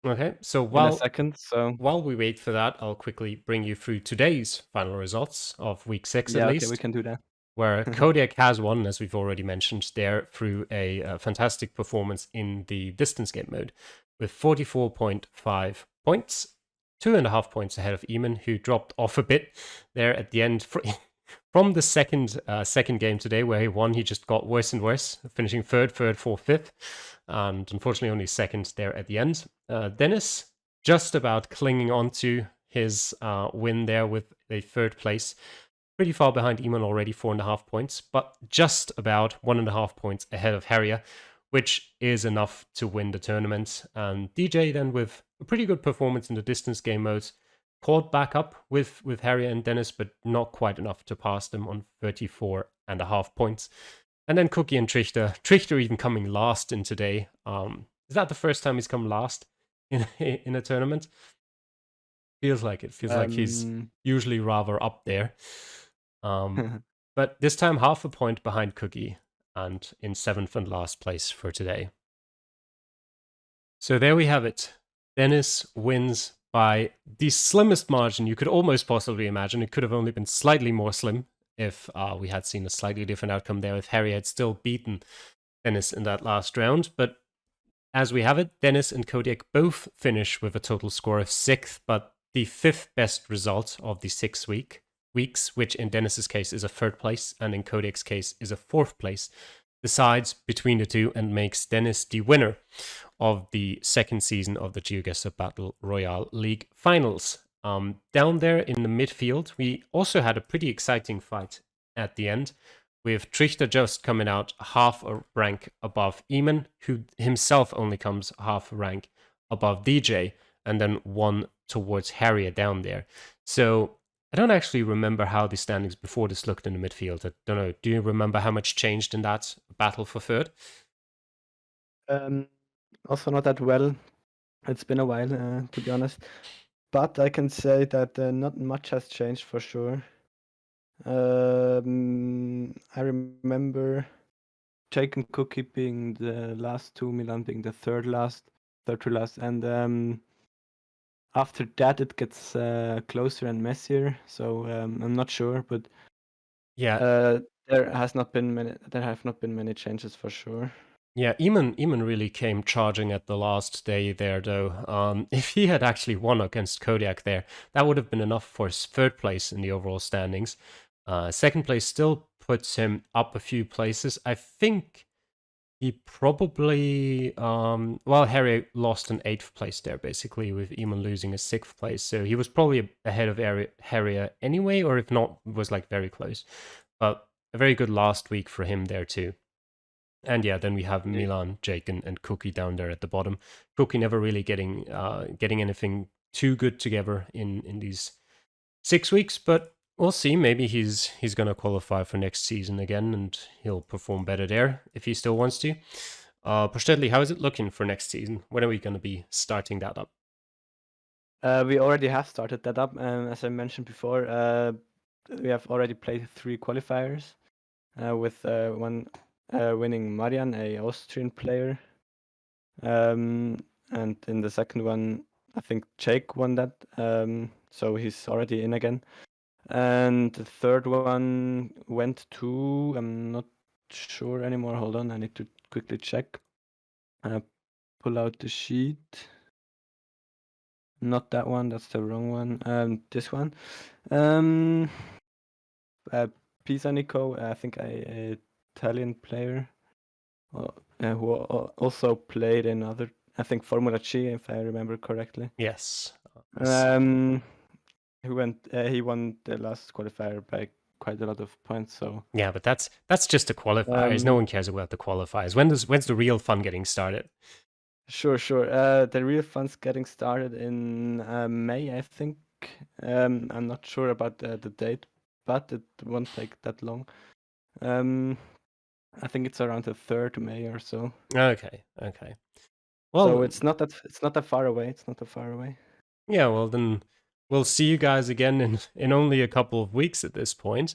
Okay, so while we wait for that, I'll quickly bring you through today's final results of week 6 at least. Yeah, we can do that. Where Kodiak has won, as we've already mentioned, there through a fantastic performance in the distance game mode with 44.5 points, 2.5 points ahead of Eamon, who dropped off a bit there at the end. From the second game today, where he won, he just got worse and worse, finishing third, fourth, fifth, and unfortunately only second there at the end. Dennis just about clinging on to his win there with a third place. Pretty far behind Eamon already, 4.5 points, but just about 1.5 points ahead of Harrier, which is enough to win the tournament. And DJ then with a pretty good performance in the distance game modes, caught back up with Harrier and Dennis, but not quite enough to pass them on 34.5 points. And then Cookie and Trichter even coming last in today. Is that the first time he's come last in a tournament? Feels like it. Feels like he's usually rather up there. But this time 0.5 point behind Cookie and in 7th and last place for today. So there we have it. Dennis wins by the slimmest margin you could almost possibly imagine. It could have only been slightly more slim if we had seen a slightly different outcome there, if Harry had still beaten Dennis in that last round. But as we have it, Dennis and Kodiak both finish with a total score of 6th, but the 5th best result of the 6 weeks, which in Dennis's case is a 3rd place and in Kodiak's case is a 4th place, decides between the two and makes Dennis the winner of the 2nd season of the Geoguessr Battle Royale League Finals. Down there in the midfield, we also had a pretty exciting fight at the end, with Trichter just coming out half a rank above Eamon, who himself only comes half a rank above DJ, and then one towards Harrier down there. So I don't actually remember how the standings before this looked in the midfield. I don't know. Do you remember how much changed in that battle for third? Also not that well. It's been a while, to be honest. But I can say that not much has changed for sure. I remember Jake and Cookie being the last two, Milan being the third to last, and after that it gets closer and messier. So I'm not sure, but Yeah, there have not been many changes for sure. yeah. Eamon really came charging at the last day there, though. If he had actually won against Kodiak there, that would have been enough for his third place in the overall standings. Second place still puts him up a few places. I think he probably, Harry lost an 8th place there, basically, with Eamon losing a 6th place. So he was probably ahead of Harrier anyway, or if not, was like very close. But a very good last week for him there too. And yeah, then we have Milan, Jake, and Cookie down there at the bottom. Cookie never really getting anything too good together in these 6 weeks, but we'll see. Maybe he's going to qualify for next season again, and he'll perform better there if he still wants to. Postedli, how is it looking for next season? When are we going to be starting that up? We already have started that up, and as I mentioned before, we have already played 3 qualifiers, with one winning Marian, a Austrian player, and in the second one, I think Jake won that, so he's already in again. And the third one went to, I'm not sure anymore. Hold on, I need to quickly check. Pull out the sheet. Not that one, that's the wrong one. This one. Pisanico, I think a Italian player, who also played in other, I think Formula G, if I remember correctly. Yes. He won the last qualifier by quite a lot of points. So yeah, but that's just the qualifiers. No one cares about the qualifiers. When's the real fun getting started? Sure. The real fun's getting started in May, I think. I'm not sure about the date, but it won't take that long. I think it's around the 3rd May or so. Okay. Well, so it's not that far away. It's not that far away. Yeah, well then we'll see you guys again in only a couple of weeks at this point.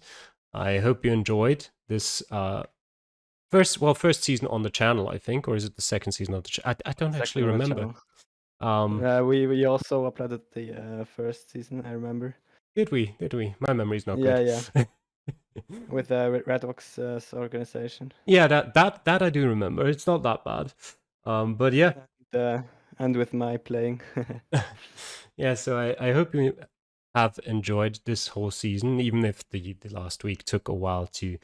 I hope you enjoyed this first season on the channel, I think, or is it the second season of the channel? I don't actually remember. We also uploaded the first season, I remember. Did we? My memory's not good. Yeah. with Redbox's organization. Yeah, that I do remember. It's not that bad. But yeah. And with my playing. Yeah, so I hope you have enjoyed this whole season, even if the last week took a while to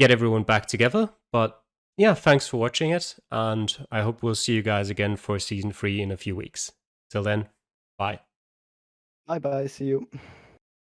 get everyone back together. But yeah, thanks for watching it, and I hope we'll see you guys again for season 3 in a few weeks. Till then, bye. Bye, see you.